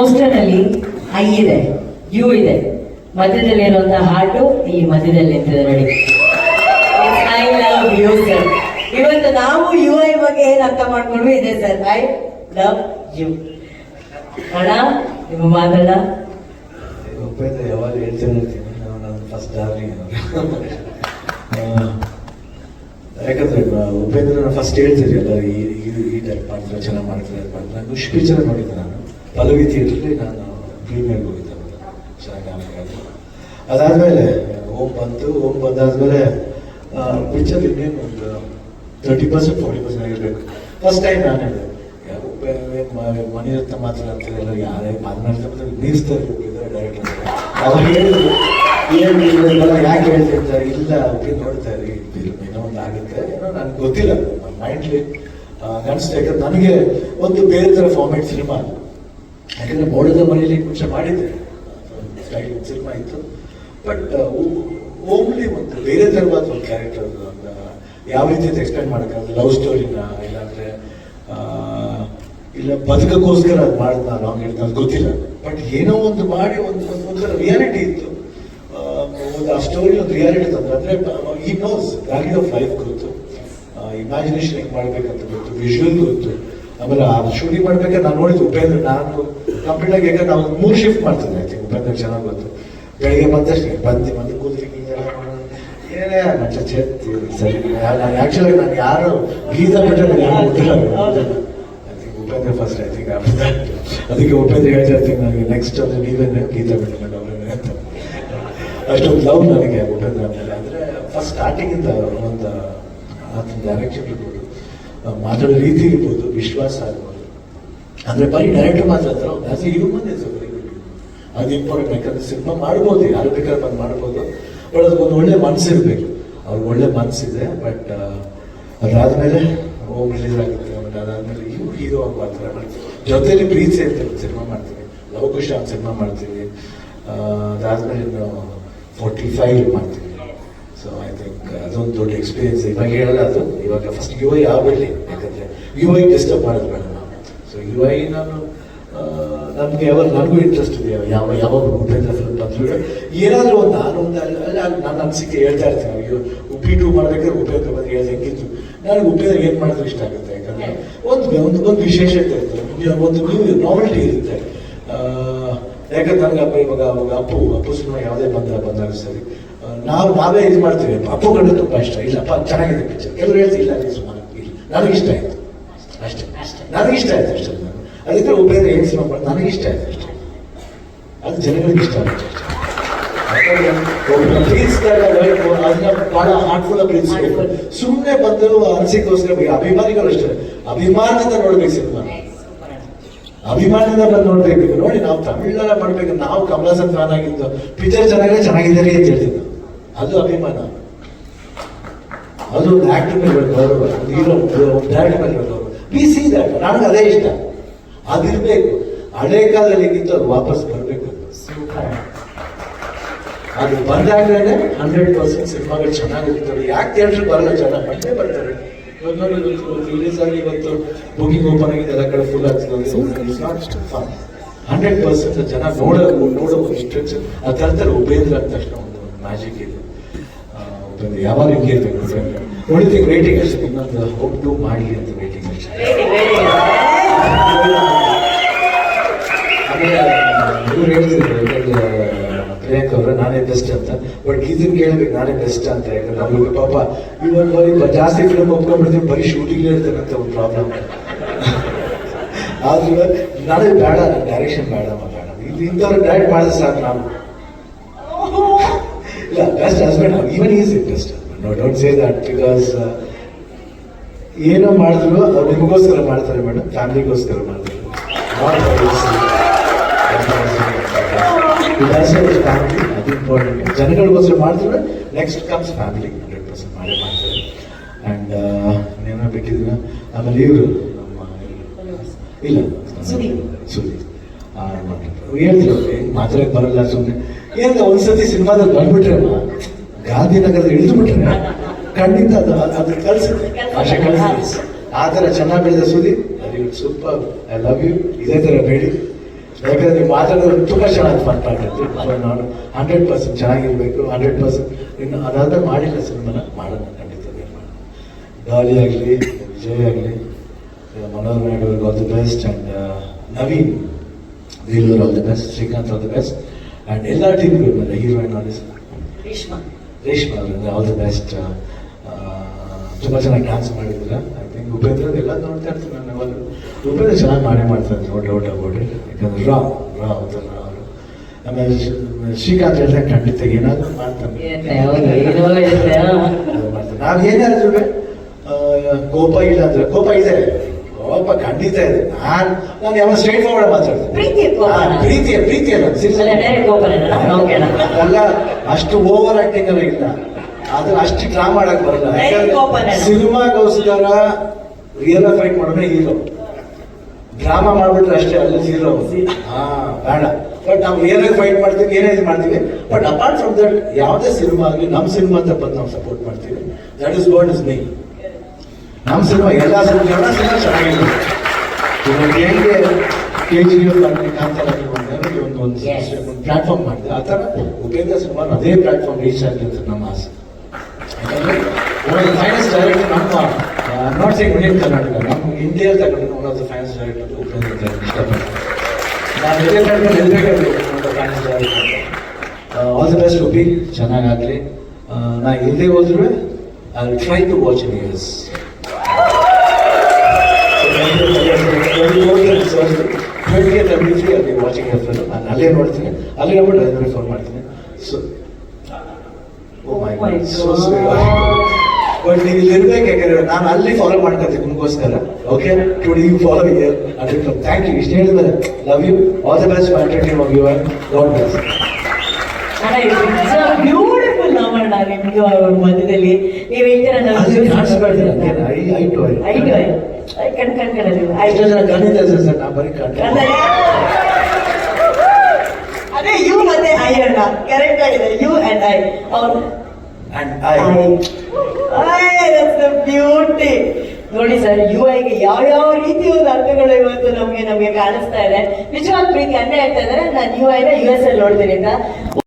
ಪೋಸ್ಟರ್ನಲ್ಲಿ I ಇದೆ, you ಇದೆ, ಮಧ್ಯದಲ್ಲಿ ಇರುವಂತಹ ಹಾರ್ಟು ಈ ಮಧ್ಯದಲ್ಲಿ ನಿಂತಿದೆ ನೋಡಿ. I love you sir. ಇವತ್ತು ನಾವು ಯು ಐ ಬಗ್ಗೆ ಏನ್ ಅರ್ಥ ಮಾಡ್ಕೊಂಡ್ವಿ ಇದೆ ಸರ್. ಐ ಲವ್ ಯು ಅಣ್ಣ. ನಿಮ್ಮ ಮಾತಣ್ಣ ಉಪೇಂದ್ರ ಯಾವಾಗ ಹೇಳ್ತೇನೆ ಇರ್ತೀನಿ ನಾನು ಫಸ್ಟ್ ಡಾರ್ಲಿಂಗ್. ಯಾಕಂದ್ರೆ ಉಪೇಂದ್ರ ಫಸ್ಟ್ ಹೇಳ್ತೀರಿ ಎಲ್ಲ ಈ ಟೈಪ್ ಮಾಡ್ತಾರೆ, ಚೆನ್ನಾಗಿ ಮಾಡ್ತಾರೆ ಮಾಡ್ತಾರೆ. ನಾನು ಖುಷಿ ಪಿಕ್ಚರ್ ನೋಡಿದ್ದೆ, ನಾನು ಪಲ್ಲವಿ ಥಿಯೇಟ್ರಲ್ಲಿ ನಾನು ಪ್ರೀಮಿಯರ್ಗೆ ಹೋಗಿದ್ದೆ, ಚೆನ್ನಾಗಿ. ಅದಾದ್ಮೇಲೆ ಓಮ್ ಬಂತು. ಓಮ್ ಬಂದಾದ್ಮೇಲೆ ಪಿಕ್ಚರ್ ಇನ್ನೇನು ಒಂದು 30% 40% ಆಗಿರ್ಬೇಕು. ಫಸ್ಟ್ ಟೈಮ್ ನಾನು ಹೇಳಿದೆ ಮಣಿರತ್ನ ಮಾತ್ರ ಅಂತೆಲ್ಲ ಯಾರೇ ಮಾತನಾಡ್ತಾ ನಿಲ್ಲಿಸ್ತಾರೆ ಡೈರೆಕ್ಟರ್. ಅವ್ರು ಹೇಳಿದ್ರು ಏನು ಯಾಕೆ ಹೇಳ್ತಿರ್ತಾರೆ, ಇಲ್ಲ ಅವ್ರಿಗೆ ನೋಡ್ತಾ ಇರಿ ಏನೋ ಒಂದು ಆಗುತ್ತೆ, ಏನೋ ನನಗೆ ಗೊತ್ತಿಲ್ಲ, ಮೈಂಡ್ಲಿ ಅನಿಸ್ತಾ. ಯಾಕಂದ್ರೆ ನನಗೆ ಒಂದು ಬೇರೆ ಥರ ಫಾರ್ಮ್ಯಾಟ್ ಸಿನಿಮಾ, ಯಾಕಂದ್ರೆ ಮೋಡದ ಮನೆಯಲ್ಲಿ ಮುಂಚೆ ಮಾಡಿದ್ದೆ ಸ್ಟೈಲ್ ಸಿನಿಮಾ ಇತ್ತು. ಬಟ್ ಓಮ್ಲಿ ಒಂದು ಬೇರೆ ಥರವಾದ ಒಂದು ಕ್ಯಾರೆಕ್ಟರ್, ಯಾವ ರೀತಿ ಎಕ್ಸ್ಪ್ಲೇನ್ ಮಾಡೋಕ್ಕಾಗಲ್ಲ. ಲವ್ ಸ್ಟೋರಿನ ಇಲ್ಲಾಂದ್ರೆ ಇಲ್ಲ ಬದುಕಕ್ಕೋಸ್ಕರ ಅದು ಮಾಡಿದ್ ನಾನು ಲಾಂಗ್ ಹೇಳ್ತಾ ಅದು ಗೊತ್ತಿಲ್ಲ. ಬಟ್ ಏನೋ ಒಂದು ಮಾಡಿ ಒಂಥರ ರಿಯಾಲಿಟಿ ಇತ್ತು. ಆ ಸ್ಟೋರಿ ಒಂದು ರಿಯಾಲಿಟಿ ತಂದ್ರೆ ಅಂದ್ರೆ ಈ ನೋಸ್ ವ್ಯಾಲ್ಯೂ ಆಫ್ ಲೈಫ್ ಗೊತ್ತು, ಇಮ್ಯಾಜಿನೇಷನ್ ಹೆಂಗ್ ಮಾಡ್ಬೇಕಂತ ಗೊತ್ತು, ವಿಜುವಲ್ ಗೊತ್ತು. ಆಮೇಲೆ ಆ ಶೂಟಿಂಗ್ ಮಾಡ್ಬೇಕಾದ್ರೆ ನಾನು ನೋಡಿದ್ದು ಉಪೇಂದ್ರ, ನಾನು ಕಂಪ್ಲೀಟ್ ಆಗಿ ಯಾಕಂದ್ರೆ ನಾವು 3 ಶಿಫ್ಟ್ ಮಾಡ್ತಿದ್ದೆ. ಐ ಥಿಂಕ್ ಉಪೇಂದ್ರ ಚೆನ್ನಾಗಿ ಗೊತ್ತು. ಬೆಳಿಗ್ಗೆ ಬಂದಷ್ಟೇ ಬಂದು ಮಂದಿ ಕೂತ್ರಿ ಏನೇ ನಟ ಚೇರ್ತಿ ಸರಿ. ನಾನು ಆಕ್ಚುಲಿ ನಾನು ಯಾರು ಗೀತಾ ಬಿಟ್ಟರೆ ಯಾರು ಗೊತ್ತಿಲ್ಲ. ಉಪೇಂದ್ರ ಫಸ್ಟ್ ಐ ಥಿಂಕ್ ಅದಕ್ಕೆ ಉಪೇಂದ್ರ ಹೇಳ್ತಾ ಇರ್ತೀನಿ ನನಗೆ ನೆಕ್ಸ್ಟ್ ಅಂದ್ರೆ ನೀವೇನೆ ಗೀತಾ ಬಿಟ್ಟರೆ ಅವರೇನೆ ಅಂತ. ಅಷ್ಟೊಂದು ಲವ್ ನನಗೆ ಉಪೇಂದ್ರ ಮೇಲೆ. ಅಂದರೆ ಫಸ್ಟ್ ಸ್ಟಾರ್ಟಿಂಗ್ ಇಂದ ಒಂದು ಆತನ ಡೈರೆಕ್ಷನ್ ಇರ್ಬೋದು, ಮಾತಾಡೋ ರೀತಿ ಇರ್ಬೋದು, ವಿಶ್ವಾಸ ಆಗ್ಬೋದು. ಅಂದರೆ ಬರೀ ಡೈರೆಕ್ಟರ್ ಮಾತ್ರ ಹತ್ರ as A human is very good. ಅದು ಇಂಪಾರ್ಟೆಂಟ್. ಯಾಕಂದ್ರೆ ಸಿನಿಮಾ ಮಾಡ್ಬೋದು, ಯಾರು ಬೇಕಾದ್ರೆ ಬಂದು ಮಾಡ್ಬೋದು. ಬಟ್ ಅದಕ್ಕೊಂದು ಒಳ್ಳೆ ಮನಸ್ಸಿರ್ಬೇಕು. ಅವ್ರಿಗೆ ಒಳ್ಳೆ ಮನಸ್ಸಿದೆ. ಬಟ್ ಅದಾದ್ಮೇಲೆ ಹೋಗಿ ರಿಲೀಸ್ ಆಗುತ್ತೆ. ಬಟ್ ಅದಾದ್ಮೇಲೆ ಇವ್ರು ಹೀರೋ ಆಗಿ ಮಾಡ್ತಾರೆ. ಜೊತೆಲಿ ಪ್ರೀತಿ ಅಂತ ಸಿನಿಮಾ ಮಾಡ್ತೀವಿ, ಲವಕುಶ ಅಂತ ಸಿನಿಮಾ ಮಾಡ್ತೀವಿ. ಅದಾದ್ಮೇಲೆ ಇನ್ನು 45 ಮಾಡ್ತೀವಿ. ಸೊ ಐ ಥಿಂಕ್ ಅದೊಂದು ದೊಡ್ಡ ಎಕ್ಸ್ಪೀರಿಯನ್ಸ್. ಇವಾಗ ಹೇಳಲ್ಲ ಅದು. ಇವಾಗ ಫಸ್ಟ್ ಯು ಐ ಆಗ್ಬಿಡ್ಲಿ, ಯಾಕಂದ್ರೆ ಯು ಐ ಡಿಸ್ಟರ್ಬ್ ಮಾಡೋದು ಬೇಡ ನಾವು. ಸೊ ಯು ಐ ನಾನು ನಮ್ಗೆ ಯಾವಾಗ ನನಗೂ ಇಂಟ್ರೆಸ್ಟ್ ಇದೆ. ಯಾವಾಗ ಉಪೇಂದ್ರ ಫಿಲ್ಮ್ ಬಂದ್ರು ಏನಾದರೂ ಒಂದು ನನ್ನ ಅನಿಸಿಕೆ ಹೇಳ್ತಾ ಇರ್ತೀನಿ. ಅಯ್ಯೋ ಉಪ್ಪಿಟ್ಟು ಮಾಡ್ಬೇಕಾದ್ರೆ ಉಪೇಂದ್ರ ಬಂದು ಹೇಳ್ದು ಹೆಂಗಿತ್ತು. ನನಗೆ ಉಪೇಂದ್ರ ಏನು ಮಾಡಿದ್ರು ಇಷ್ಟ ಆಗುತ್ತೆ. ಯಾಕಂದ್ರೆ ಒಂದು ವಿಶೇಷತೆ ಇರುತ್ತೆ, ಒಂದು ನ್ಯೂ ನಾವೆಲ್ಟಿ ಇರುತ್ತೆ. ಯಾಕಂದ್ರೆ ನನಗೆ ಇವಾಗ ಅಪ್ಪು ಸಿನಿಮಾ ಯಾವುದೇ ಬಂದಾಗ ಸರಿ ನಾವೇ ಇದು ಮಾಡ್ತೀವಿ. ಅಪ್ಪು ಕಂಡು ತುಂಬ ಇಷ್ಟ. ಇಲ್ಲಪ್ಪ ಚೆನ್ನಾಗಿದೆ ಪಿಕ್ಚರ್. ಕೆಲವರು ಹೇಳ್ತೀವಿ ಇಲ್ಲ ಸುಮಾರು ಇಲ್ಲ, ನನಗಿಷ್ಟ ಆಯ್ತು ಅಷ್ಟೇ, ನನಗಿಷ್ಟ ಆಯ್ತು ಅಷ್ಟೇ. ಅದಕ್ಕೆ ಉಪೇಂದ್ರ ಏನು ಸಿನಿಮಾ ಮಾಡಿ ನನಗಿಷ್ಟ ಆಯ್ತು ಅಷ್ಟೇ. ಅದು ಜನಗಳಿಗೆ ಇಷ್ಟ ಆಗುತ್ತೆ ಅಷ್ಟೇ. ಪ್ರೀತಿಸಿದಾಗ ಅದನ್ನ ಬಹಳ ಹಾರ್ಟ್ಫುಲ್ ಪ್ರೀತಿಸ್ಬೇಕು. ಸುಮ್ಮನೆ ಬಂದು ಅನಿಸಿಕೋಸ್ಕರ ಅಭಿಮಾನಿಗಳು ಅಷ್ಟೇ ಅಭಿಮಾನದಿಂದ ನೋಡ್ಬೇಕು ಸಿನಿಮಾ, ಅಭಿಮಾನದಿಂದ ಬಂದು ನೋಡ್ಬೇಕು. ನೋಡಿ ನಾವು ತಮಿಳ್ನಾಡ ಮಾಡ್ಬೇಕು. ನಾವು ಕಮಲಾಸನ್ ಫ್ಯಾನ್ ಆಗಿದ್ದು ಪಿಕ್ಚರ್ ಚೆನ್ನಾಗಿದ್ದಾರೆ ಅಂತ ಹೇಳ್ತಿದ್ದು, ಅದು ಅಭಿಮಾನ. ಅದು ಒಂದು ಆಕ್ಟರ್ ಮೇಲೆ ಗೌರವ, ಒಂದು ಹೀರೋ ಡೈರೆಕ್ಟರ್ ಮೇಲೆ ಗೌರವ. We see that. ನನಗೆ ಅದೇ ಇಷ್ಟ. ಅದಿರ್ಬೇಕು. ಹಳೆ ಕಾಲದಲ್ಲಿ ಹೇಗಿತ್ತು ಅದು ವಾಪಸ್ ಬರಬೇಕು. ಅದು ಬಂದಾಗ್ಲೇ 100% ಸಿನಿಮಾಗಳು ಚೆನ್ನಾಗಿ ಹೋಗ್ತಾರೆ. ಯಾಕೆ ಥಿಯೇಟ್ರಿಗೆ ಬರಲ್ಲ ಜನ? ಬಂದೇ ಬರ್ತಾರೆ. ಇವತ್ತು ನೋಡಿ ರಿಲೀಸ್ ಆಗಿ ಇವತ್ತು ಬುಕಿಂಗ್ ಓಪನ್ ಆಗಿದೆ, ಎಲ್ಲ ಕಡೆ ಫುಲ್ ಆಗ್ತದೆ. 100% ಜನ ನೋಡೋ ಇನ್ಸ್ಟ್ರಕ್ಷನ್ ಅದು ತರ್ತಾರೆ. ಉಪೇಂದ್ರ ಅಂತ ತಕ್ಷಣ ಒಂದು ಮ್ಯಾಜಿಕ್ ಇದೆ. ಉಪೇಂದ್ರ ಯಾವಾಗ ಹಿಂಗೆ ಇರ್ಬೇಕು. ನೋಡಿದ್ದೀವಿ ರೇಟಿಂಗ್ ಅಷ್ಟೇ, ಇನ್ನೊಂದು ಹೋಗ್ಟು ಮಾಡಿ ಅಂತ ರೇಟಿಂಗ್ ಅಷ್ಟೇ. ಆಮೇಲೆ ಇವ್ರು ಹೇಳ್ತಿದ್ರು ಪ್ರಿಯಾಂಕ್ ಅವ್ರ ನಾನೇ ಬೆಸ್ಟ್ ಅಂತ. ಬಟ್ ಇದನ್ನ ಕೇಳ್ಬೇಕು ನಾನೇ ಬೆಸ್ಟ್ ಅಂತ. ಯಾಕಂದ್ರೆ ನಮ್ಗೆ ಪಾಪ ಇವನ್ ಬರೀ ಜಾಸ್ತಿ ಫಿಲ್ಮ್ ಒಪ್ಕೊಂಡ್ಬಿಡ್ತೀವಿ, ಬರೀ ಶೂಟಿಂಗ್ ಇರ್ತಕ್ಕಂಥ ಒಂದು ಪ್ರಾಬ್ಲಮ್. ಆದ್ರೆ ನಾನೇ ಬೇಡ, ನನ್ನ ಡೈರೆಕ್ಷನ್ ಬೇಡ ಬೇಡ ಇದು ಇಂಥವ್ರು ಡೈರೆಕ್ಟ್ ಮಾಡಿದ್ರೆ ಸಾಕು. ನಾವು ಇಲ್ಲ best husband even is it best. No don't say that because ಏನೋ ಮಾಡಿದ್ರು ಅವ್ರು ನಿಮಗೋಸ್ಕರ ಮಾಡ್ತಾರೆ ಮೇಡಮ್, ಫ್ಯಾಮಿಲಿಗೋಸ್ಕರ ಮಾಡ್ತಾರೆ. ಫ್ಯಾಮಿಲಿ ಅದು ಇಂಪಾರ್ಟೆಂಟ್. ಜನಗಳಿಗೋಸ್ಕರ ಮಾಡಿದ್ರೆ ನೆಕ್ಸ್ಟ್ ಕಮ್ಸ್ ಫ್ಯಾಮಿಲಿ 100% ಮಾಡೇ ಮಾಡ್ತಾರೆ. ಆ್ಯಂಡ್ ಏನೋ ಬೇಕಿದ್ರೆ ಆಮೇಲೆ ಇವರು ನಮ್ಮ ಇಲ್ಲ ಸುದೀಪ್ ಹೇಳ್ತಿರೋ ಹೆಂಗೆ ಮಾತಾಡಕ್ಕೆ ಬರಲ್ಲ ಸುಮ್ಮನೆ ಏನ ಒಂದ್ಸತಿ ಸಿನಿಮಾದಲ್ಲಿ ಬಂದ್ಬಿಟ್ರೆ ಗಾಂಧಿನಗರದಲ್ಲಿ ಇಳಿದು ಬಿಟ್ರೆ ಖಂಡಿತ ಅದು ಕಲಿಸುತ್ತೆ, ಭಾಷೆ ಕಲಿಸುತ್ತೆ. ಆ ಥರ ಚೆನ್ನಾಗಿ ಬೆಳೆದ Sudeep, super. I love you. ಇದೇ ಥರ ಬೇಡಿ. ಯಾಕಂದ್ರೆ ನೀವು ಮಾತಾಡೋದು ತುಂಬ ಚೆನ್ನಾಗಿ ಫನ್ ಆಗ್ತೈತಿ. ಸೊ ನಾನು 100% ಚೆನ್ನಾಗಿರ್ಬೇಕು, 100% ಇನ್ನು ಅದಾದ್ಮೇಲೆ ಮಾಡಿಲ್ಲ ಸಿನಿಮಾನ, ಮಾಡೋಣ ಖಂಡಿತ ಮಾಡೋಣ. ಡಾಲಿ ಆಗಲಿ, ವಿಜಯ್ ಆಗಲಿ, ಮನೋಹರ್ ನಾಯ್ಡು ಅವ್ರಿಗೆ all the best, and Naveen Belur all the best, Srikanth all the best, and ಎಲ್ಲ ಟೀಮ್ಗಳು ಬಂದ ಹೀರೋಯಿನ್ ಆರ್ಟಿಸ್ಟ್ ರೇಷ್ಮಾ ಅವರಿಂದ ಆಲ್ ದಿ ಬೆಸ್ಟ್. ತುಂಬ ಚೆನ್ನಾಗಿ ಡ್ಯಾನ್ಸ್ ಮಾಡಿದ್ದೀರಾ. ಐ ಥಿಂಕ್ ಉಪೇಂದ್ರ ಎಲ್ಲ ನೋಡ್ತಾ ಇರ್ತೀನಿ ನಾನು ಯಾವಾಗ. ಉಪೇಂದ್ರ ಚೆನ್ನಾಗಿ ಮಾಡೇ ಮಾಡ್ತಾರೆ, ನೋ ಡೌಟ್ ಅಬೌಟ್ ಇಟ್. ಯಾಕಂದ್ರೆ ರಾ ಅವತರ ಅವರು. ಆಮೇಲೆ ಶ್ರೀಕಾಂತ್ ಹೇಳಿದ್ರೆ ಖಂಡಿತ ಏನಾದರೂ ಮಾಡ್ತಾರೆ. ನಾವು ಏನಾದ್ರು ಕೋಪ ಇಲ್ಲ ಅಂದ್ರೆ, ಕೋಪ ಇದೆ, ಕೋಪ ಖಂಡಿತ ಇದೆ. ನಾನು ಯಾವ ಸ್ಟ್ರೈಟ್ ಫಾರ್ವರ್ಡ್ ಮಾತಾಡ್ತೀನಿ. ಪ್ರೀತಿ ಅಲ್ಲ ಅಲ್ಲ, ಅಷ್ಟು ಓವರ್ ಆಕ್ಟಿಂಗ್ ಎಲ್ಲ ಇಲ್ಲ, ಆದ್ರೆ ಅಷ್ಟು ಡ್ರಾಮಾ ಮಾಡಕ್ ಬರಲ್ಲ. ಯಾಕಂದ್ರೆ ಸಿನಿಮಾಗೋಸ್ಕರ ರಿಯಲ್ ಫೈಟ್ ಮಾಡೋದೇ ಹೀರೋ. ಡ್ರಾಮಾ ಮಾಡ್ಬಿಟ್ರೆ ಅಷ್ಟೇ, ಅಲ್ಲಿ ಹೀರೋ. ಬೇಡ. ಬಟ್ ನಾವು ರಿಯಲ್ ಫೈಟ್ ಮಾಡ್ತೀವಿ, ಏನೇ ಮಾಡ್ತೀವಿ. ಬಟ್ ಅಪಾರ್ಟ್ ಫ್ರಮ್ ದಟ್, ಯಾವುದೇ ಸಿನಿಮಾ ಆಗಲಿ ನಮ್ಮ ಸಿನಿಮಾ ಅಂತ ಬಂದು ನಾವು ಸಪೋರ್ಟ್ ಮಾಡ್ತೀವಿ. That is what is me. ನಮ್ಮ ಸಿನಿಮಾ ಎಲ್ಲ ಸಿನಿಮಾ ಚೆನ್ನಾಗಿದೆ. ಇವಾಗ ಹೆಂಗೆ KGF ಆಗಲಿ, ಕಾಂತಾರ ಆಗಲಿ ಒಂದು ಪ್ಲಾಟ್ಫಾರ್ಮ್ ಮಾಡಿದೆ, ಆ ಥರ ಉಪೇಂದ್ರ ಸಿನಿಮಾ ಅದೇ ಪ್ಲಾಟ್ಫಾರ್ಮ್ ರೀಚ್ ಆಗಲಿ ಅಂತ ನಮ್ಮ ಆಸೆ. ಯಾಕಂದ್ರೆ ಫೈನಾನ್ಸ್ ಡೈರೆಕ್ಟರ್ ನಮ್ಮ ನಾಟ್ ಸೇಮ್ ಇಂಡಿಯನ್ ಕರ್ನಾಟಕ, ನಮ್ಮ ಇಂಡಿಯಾದಲ್ಲಿ ತಗೊಂಡು one of the finance director Upendra ಅಂತ ಇಷ್ಟಪಡ್ತೀನಿ. ನಾನು ಇಂಡಿಯನ್ ಕರ್ನಾಟಕ ಗೆಲ್ಲಬೇಕಾದ್ರೆ finance director. All the best Upi, ಚೆನ್ನಾಗಾಗಲಿ. ನಾ ಇಲ್ಲದೆ ಹೋದ್ರು I will try to watch in years. ಅಲ್ಲಿ ವಾಚಿಂಗ್ ಎಫ್ಎಲ್ ನಾನು ಅಲ್ಲೇ ನೋಡ್ತೀನಿ, ಅಲ್ಲೇ ನೋಡ್ಬಿಟ್ಟು ಅದನ್ನ ಫೋನ್ ಮಾಡ್ತೀನಿ. ಸೊ ಬಟ್ ನೀವು ಇಲ್ಲಿ ಇರ್ಬೇಕು, ಯಾಕಂದ್ರೆ ನಾನು ಅಲ್ಲಿ ಫಾಲೋ ಮಾಡ್ಕೊತೀನಿ ನಿಮಗೋಸ್ಕರ. Okay, today you follow here. ಅದಕ್ಕೆ ಥ್ಯಾಂಕ್ ಯು. ಇಷ್ಟು ಹೇಳಿದ್ರೆ love you, all the best for team of your God bless. Beautiful ನಾವಣ್ಣ ನಿಮ್ದು ಅವ್ರ ಮಧ್ಯದಲ್ಲಿ ನೀವು ಈ ತರ ಅದೇ ಯು ಮತ್ತೆ ಐ ಅಣ್ಣ, ಕರೆಕ್ಟ್ ಆಗಿದೆ. You and I. ಬ್ಯೂಟಿ ನೋಡಿ ಸರ್, ಯು ಐಗೆ ಯಾವ ರೀತಿ ಒಂದು ಅರ್ಥಗಳು ಇವತ್ತು ನಮ್ಗೆ ಕಾಣಿಸ್ತಾ ಇದೆ. ನಿಜವಾದ ಪ್ರೀತಿ ಅನ್ನ ಹೇಳ್ತಾ ಇದ್ದಾರೆ. ನಾನು ಯು ಐನ US ಅಲ್ಲಿ ನೋಡ್ತೀನಿ ಅಂತ.